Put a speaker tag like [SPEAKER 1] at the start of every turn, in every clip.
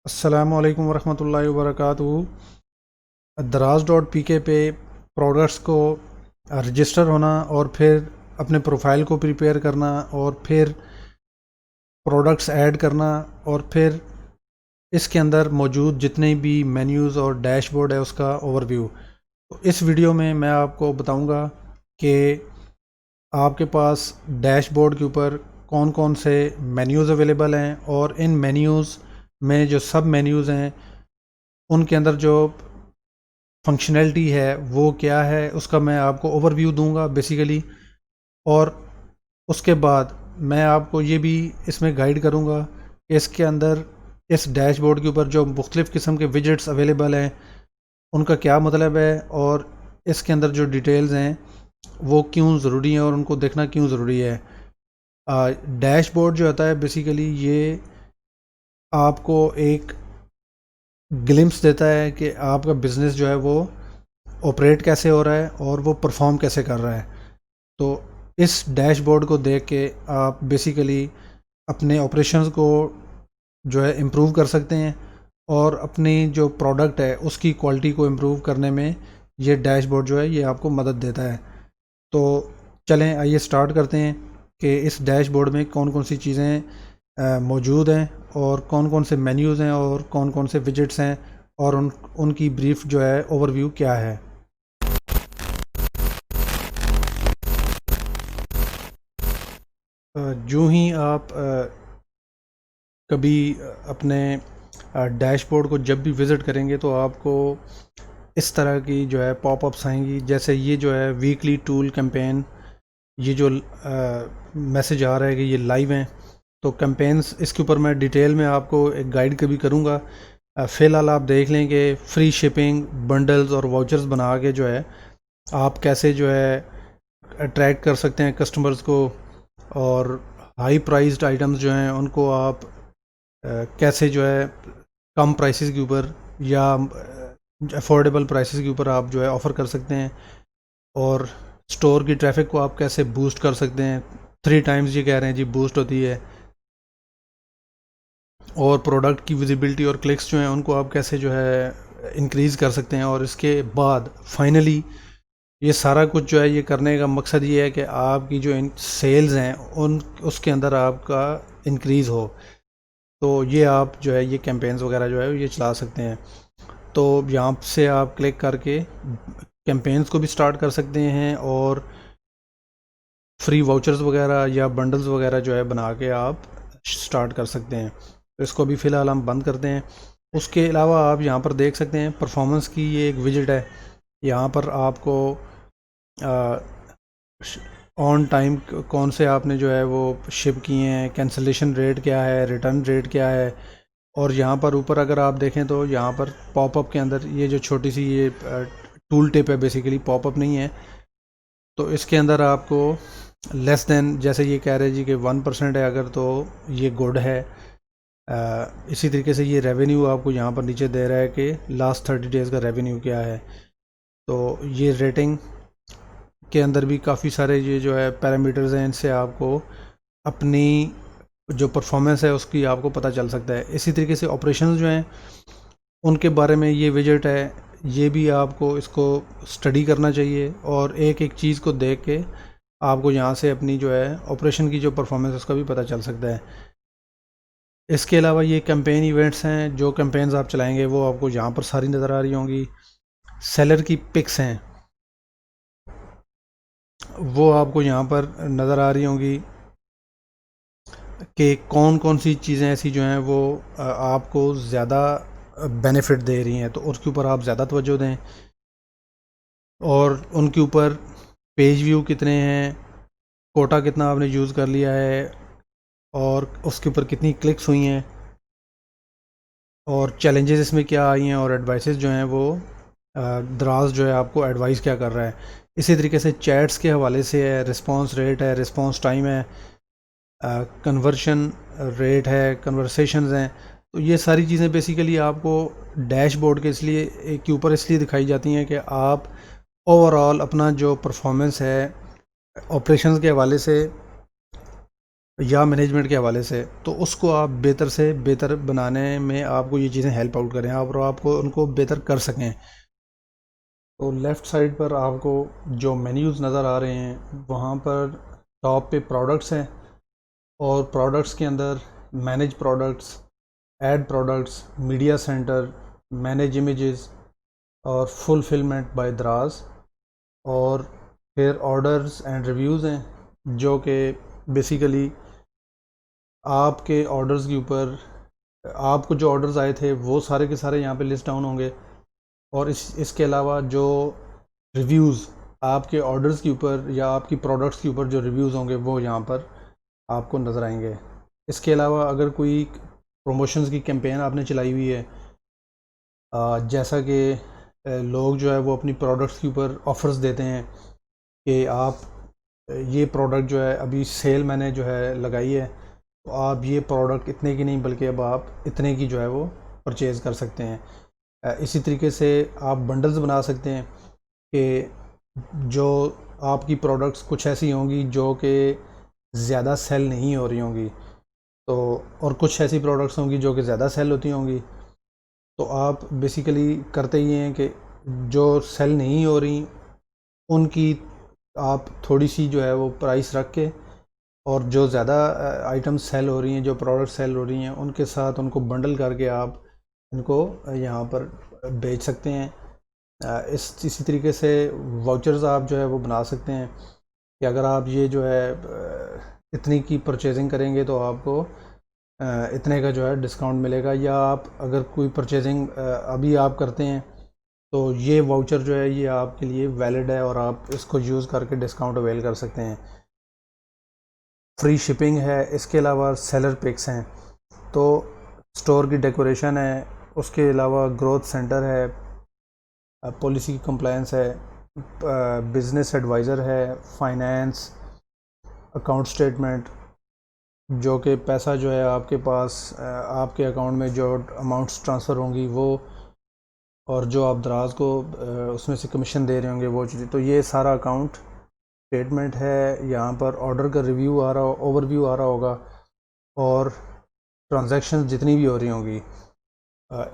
[SPEAKER 1] अस्सलामुअलैकुम वरहमतुल्लाहि वबरकातुहू। दराज डॉट पी के पे प्रोडक्ट्स को रजिस्टर होना और फिर अपने प्रोफाइल को प्रिपेयर करना और फिर प्रोडक्ट्स ऐड करना और फिर इसके अंदर मौजूद जितने भी मेन्यूज़ और डैशबोर्ड है उसका ओवरव्यू। तो इस वीडियो में मैं आपको बताऊंगा कि आपके पास डैशबोर्ड के ऊपर कौन कौन से मेन्यूज़ अवेलेबल हैं और इन मेन्यूज़ में जो सब मेन्यूज़ हैं उनके अंदर जो फंक्शनैलिटी है वो क्या है उसका मैं आपको ओवरव्यू दूंगा बेसिकली। और उसके बाद मैं आपको ये भी इसमें गाइड करूंगा कि इसके अंदर इस डैशबोर्ड के ऊपर जो मुख्तलिफ़ किस्म के विजेट्स अवेलेबल हैं उनका क्या मतलब है और इसके अंदर जो डिटेल्स हैं वो क्यों ज़रूरी हैं और उनको देखना क्यों ज़रूरी है। डैशबोर्ड जो होता है बेसिकली ये आपको एक ग्लिम्स देता है कि आपका बिज़नेस जो है वो ऑपरेट कैसे हो रहा है और वो परफॉर्म कैसे कर रहा है। तो इस डैशबोर्ड को देख के आप बेसिकली अपने ऑपरेशंस को जो है इम्प्रूव कर सकते हैं और अपनी जो प्रोडक्ट है उसकी क्वालिटी को इम्प्रूव करने में ये डैशबोर्ड जो है ये आपको मदद देता है। तो चलें आइए स्टार्ट करते हैं कि इस डैशबोर्ड में कौन कौन सी चीज़ें मौजूद हैं और कौन कौन से मेन्यूज़ हैं और कौन कौन से विजेट्स हैं और उनकी ब्रीफ जो है ओवरव्यू क्या है। जो ही आप कभी अपने डैशबोर्ड को जब भी विज़िट करेंगे तो आपको इस तरह की जो है पॉपअप्स आएंगी। जैसे ये जो है वीकली टूल कैंपेन, ये जो मैसेज आ रहा है कि ये लाइव हैं। तो कैंपेन्स इसके ऊपर मैं डिटेल में आपको एक गाइड कभी करूँगा। फ़िलहाल आप देख लें कि फ्री शिपिंग बंडल्स और वाउचर्स बना के जो है आप कैसे जो है अट्रैक्ट कर सकते हैं कस्टमर्स को और हाई प्राइस्ड आइटम्स जो हैं उनको आप कैसे जो है कम प्राइसेस के ऊपर या अफोर्डेबल प्राइसेस के ऊपर आप जो है ऑफ़र कर सकते हैं और स्टोर की ट्रैफिक को आप कैसे बूस्ट कर सकते हैं। 3 टाइम्स ये कह रहे हैं जी बूस्ट होती है। और प्रोडक्ट की विजिबिलिटी और क्लिक्स जो हैं उनको आप कैसे जो है इंक्रीज़ कर सकते हैं। और इसके बाद फाइनली ये सारा कुछ जो है ये करने का मकसद ये है कि आपकी जो सेल्स हैं उन उसके अंदर आपका इंक्रीज़ हो। तो ये आप जो है ये कैंपेन्स वगैरह जो है ये चला सकते हैं। तो यहाँ से आप क्लिक करके कैंपेन्स को भी स्टार्ट कर सकते हैं और फ्री वाउचर्स वगैरह या बंडल्स वगैरह जो है बना के आप स्टार्ट कर सकते हैं। तो इसको भी फ़िलहाल हम बंद करते हैं। उसके अलावा आप यहाँ पर देख सकते हैं परफॉर्मेंस की ये एक विजिट है। यहाँ पर आपको ऑन टाइम कौन से आपने जो है वो शिप किए हैं, कैंसलेशन रेट क्या है, रिटर्न रेट क्या है। और यहाँ पर ऊपर अगर आप देखें तो यहाँ पर पॉपअप के अंदर ये जो छोटी सी ये टूल टिप है, बेसिकली पॉपअप नहीं है। तो इसके अंदर आपको लेस देन जैसे ये कह रहे हैं जी कि 1% है अगर तो ये गुड है। इसी तरीके से ये रेवेन्यू आपको यहाँ पर नीचे दे रहा है कि लास्ट 30 डेज़ का रेवेन्यू क्या है। तो ये रेटिंग के अंदर भी काफ़ी सारे ये जो है पैरामीटर्स हैं, इनसे आपको अपनी जो परफॉर्मेंस है उसकी आपको पता चल सकता है। इसी तरीके से ऑपरेशंस जो हैं उनके बारे में ये विजेट है, ये भी आपको इसको स्टडी करना चाहिए और एक एक चीज़ को देख के आपको यहाँ से अपनी जो है ऑपरेशन की जो परफॉर्मेंस उसका भी पता चल सकता है। इसके अलावा ये कैंपेन इवेंट्स हैं, जो कैंपेन्स आप चलाएंगे वो आपको यहाँ पर सारी नज़र आ रही होंगी। सेलर की पिक्स हैं वो आपको यहाँ पर नज़र आ रही होंगी कि कौन कौन सी चीज़ें ऐसी जो हैं वो आपको ज़्यादा बेनिफिट दे रही हैं, तो उसके ऊपर आप ज़्यादा तवज्जो दें। और उनके ऊपर पेज व्यू कितने हैं, कोटा कितना आपने यूज़ कर लिया है और उसके ऊपर कितनी क्लिक्स हुई हैं और चैलेंजेस इसमें क्या आई हैं और एडवाइसेस जो हैं वो दराज जो है आपको एडवाइस क्या कर रहा है। इसी तरीके से चैट्स के हवाले से है, रिस्पांस रेट है, रिस्पांस टाइम है, कन्वर्शन रेट है, कन्वर्सेशंस हैं। तो ये सारी चीज़ें बेसिकली आपको डैशबोर्ड के इसलिए के ऊपर इसलिए दिखाई जाती हैं कि आप ओवरऑल अपना जो परफॉर्मेंस है ऑपरेशंस के हवाले से या मैनेजमेंट के हवाले से, तो उसको आप बेहतर से बेहतर बनाने में आपको ये चीज़ें हेल्प आउट करें और आपको उनको बेहतर कर सकें। तो लेफ़्ट साइड पर आपको जो मेन्यूज़ नज़र आ रहे हैं वहाँ पर टॉप पे प्रोडक्ट्स हैं और प्रोडक्ट्स के अंदर manage products, add products, media centre, manage images और फुलफिलमेंट बाय दराज, और फिर ऑर्डर्स एंड रिव्यूज़ हैं जो कि बेसिकली आपके ऑर्डर्स के ऊपर, आपको जो ऑर्डर्स आए थे वो सारे के सारे यहाँ पे लिस्ट डाउन होंगे, और इसके अलावा जो रिव्यूज़ आपके ऑर्डर्स के ऊपर या आपकी प्रोडक्ट्स के ऊपर जो रिव्यूज़ होंगे वो यहाँ पर आपको नज़र आएंगे। इसके अलावा अगर कोई प्रमोशंस की कैंपेन आपने चलाई हुई है, जैसा कि लोग जो है वो अपनी प्रोडक्ट्स के ऊपर ऑफ़र्स देते हैं कि आप ये प्रोडक्ट जो है अभी सेल मैंने जो है लगाई है, तो आप ये प्रोडक्ट इतने की नहीं बल्कि अब आप इतने की जो है वो परचेज़ कर सकते हैं। इसी तरीके से आप बंडल्स बना सकते हैं कि जो आपकी प्रोडक्ट्स कुछ ऐसी होंगी जो कि ज़्यादा सेल नहीं हो रही होंगी, तो और कुछ ऐसी प्रोडक्ट्स होंगी जो कि ज़्यादा सेल होती होंगी, तो आप बेसिकली करते ही हैं कि जो सेल नहीं हो रही उनकी आप थोड़ी सी जो है वो प्राइस रख के, और जो ज़्यादा आइटम्स सेल हो रही हैं, जो प्रोडक्ट सेल हो रही हैं, उनके साथ उनको बंडल करके आप इनको यहाँ पर बेच सकते हैं। इसी तरीके से वाउचर्स आप जो है वो बना सकते हैं कि अगर आप ये जो है इतनी की परचेजिंग करेंगे तो आपको इतने का जो है डिस्काउंट मिलेगा, या आप अगर कोई परचेजिंग अभी आप करते हैं तो ये वाउचर जो है ये आपके लिए वैलिड है और आप इसको यूज़ करके डिस्काउंट अवेल कर सकते हैं। फ्री शिपिंग है, इसके अलावा सेलर पिक्स हैं, तो स्टोर की डेकोरेशन है, उसके अलावा ग्रोथ सेंटर है, पॉलिसी की कंप्लायंस है, बिज़नेस एडवाइज़र है, फाइनेंस, अकाउंट स्टेटमेंट, जो कि पैसा जो है आपके पास आपके अकाउंट में जो अमाउंट्स ट्रांसफ़र होंगी वो, और जो आप दराज को उसमें से कमीशन दे रहे होंगे वो चीज़ें, तो ये सारा अकाउंट स्टेटमेंट है। यहाँ पर ऑर्डर का रिव्यू आ रहा हो, ओवरव्यू आ रहा होगा, और ट्रांजैक्शंस जितनी भी हो रही होंगी,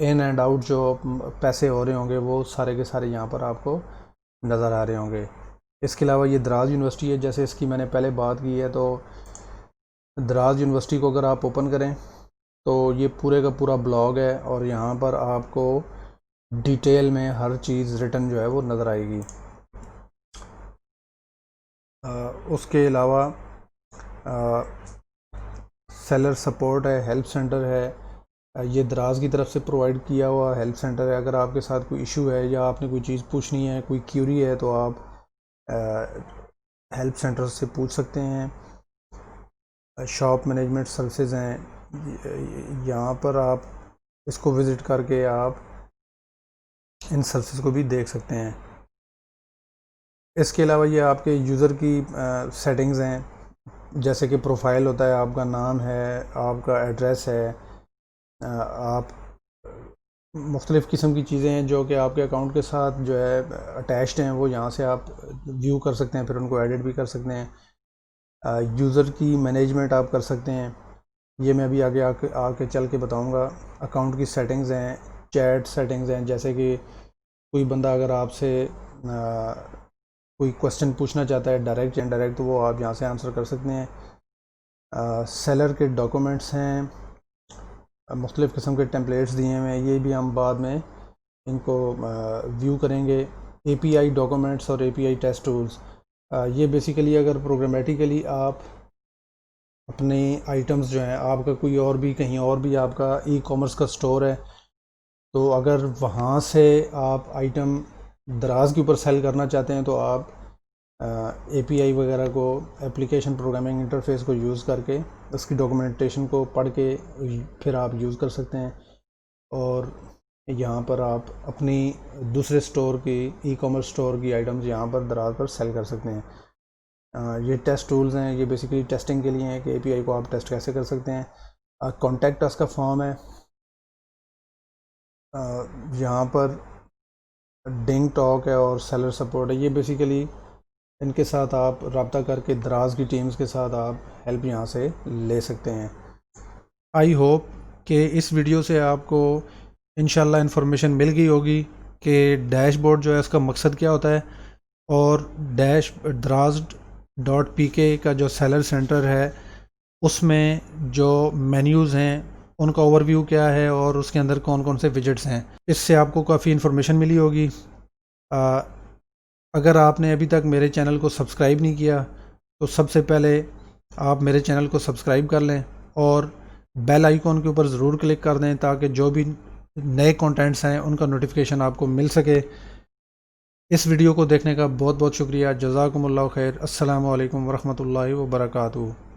[SPEAKER 1] इन एंड आउट जो पैसे हो रहे होंगे वो सारे के सारे यहाँ पर आपको नज़र आ रहे होंगे। इसके अलावा ये दराज यूनिवर्सिटी है, जैसे इसकी मैंने पहले बात की है, तो दराज यूनिवर्सिटी को अगर आप ओपन करें तो ये पूरे का पूरा ब्लॉग है, और यहाँ पर आपको डिटेल में हर चीज़ रिटर्न जो है वो नज़र आएगी। उसके अलावा सेलर सपोर्ट है, हेल्प सेंटर है, ये दराज की तरफ से प्रोवाइड किया हुआ हेल्प सेंटर है। अगर आपके साथ कोई इशू है या आपने कोई चीज़ पूछनी है, कोई क्यूरी है, तो आप हेल्प सेंटर से पूछ सकते हैं। शॉप मैनेजमेंट सर्विसेज हैं, यहाँ पर आप इसको विज़िट करके आप इन सर्विसेज को भी देख सकते हैं। इसके अलावा ये आपके यूज़र की सेटिंग्स हैं, जैसे कि प्रोफाइल होता है, आपका नाम है, आपका एड्रेस है, आप मुख्तलिफ़ किस्म की चीज़ें हैं जो कि आपके अकाउंट के साथ जो है अटैच्ड हैं, वो यहाँ से आप व्यू कर सकते हैं, फिर उनको एडिट भी कर सकते हैं। यूज़र की मैनेजमेंट आप कर सकते हैं, ये मैं अभी आगे आके चल के बताऊँगा। अकाउंट की सेटिंग्स हैं, चैट सेटिंग्स हैं, जैसे कि कोई बंदा अगर आपसे कोई क्वेश्चन पूछना चाहता है डायरेक्ट या इनडायरेक्ट, तो वो आप यहाँ से आंसर कर सकते हैं। सेलर के डॉक्यूमेंट्स हैं, मुख्तलिफ़ किस्म के टेम्पलेट्स दिए हुए हैं, ये भी हम बाद में इनको व्यू करेंगे। API डॉक्यूमेंट्स और API टेस्ट टूल्स, ये बेसिकली अगर प्रोग्रामेटिकली आप अपने आइटम्स जो हैं, आपका कोई और भी कहीं और भी आपका ई-कॉमर्स का स्टोर है, तो अगर वहाँ से आप आइटम दराज के ऊपर सेल करना चाहते हैं तो आप API वगैरह को, एप्लीकेशन प्रोग्रामिंग इंटरफेस को यूज़ करके उसकी डॉक्यूमेंटेशन को पढ़ के फिर आप यूज़ कर सकते हैं, और यहाँ पर आप अपनी दूसरे स्टोर की, ई-कॉमर्स स्टोर की आइटम्स यहाँ पर दराज पर सेल कर सकते हैं। ये टेस्ट टूल्स हैं, ये बेसिकली टेस्टिंग के लिए हैं कि API को आप टेस्ट कैसे कर सकते हैं। कॉन्टैक्ट अस का फॉर्म है, यहाँ पर डिंग टॉक है और सेलर सपोर्ट है। ये बेसिकली इनके साथ आप रब्ता करके दराज की टीम्स के साथ आप हेल्प यहाँ से ले सकते हैं। आई होप कि इस वीडियो से आपको इंशाल्लाह इन्फॉर्मेशन मिल गई होगी कि डैशबोर्ड जो है उसका मकसद क्या होता है, और Draaz.pk का जो सेलर सेंटर है उसमें जो मेन्यूज़ हैं उनका ओवरव्यू क्या है और उसके अंदर कौन कौन से विजेट्स हैं, इससे आपको काफ़ी इन्फॉर्मेशन मिली होगी। अगर आपने अभी तक मेरे चैनल को सब्सक्राइब नहीं किया तो सबसे पहले आप मेरे चैनल को सब्सक्राइब कर लें और बेल आइकॉन के ऊपर ज़रूर क्लिक कर दें ताकि जो भी नए कंटेंट्स हैं उनका नोटिफिकेशन आपको मिल सके। इस वीडियो को देखने का बहुत बहुत शुक्रिया। जज़ाकुमुल्लाह खैर। अस्सलामु अलैकुम वरहमतुल्लाहि वबरकातुहू।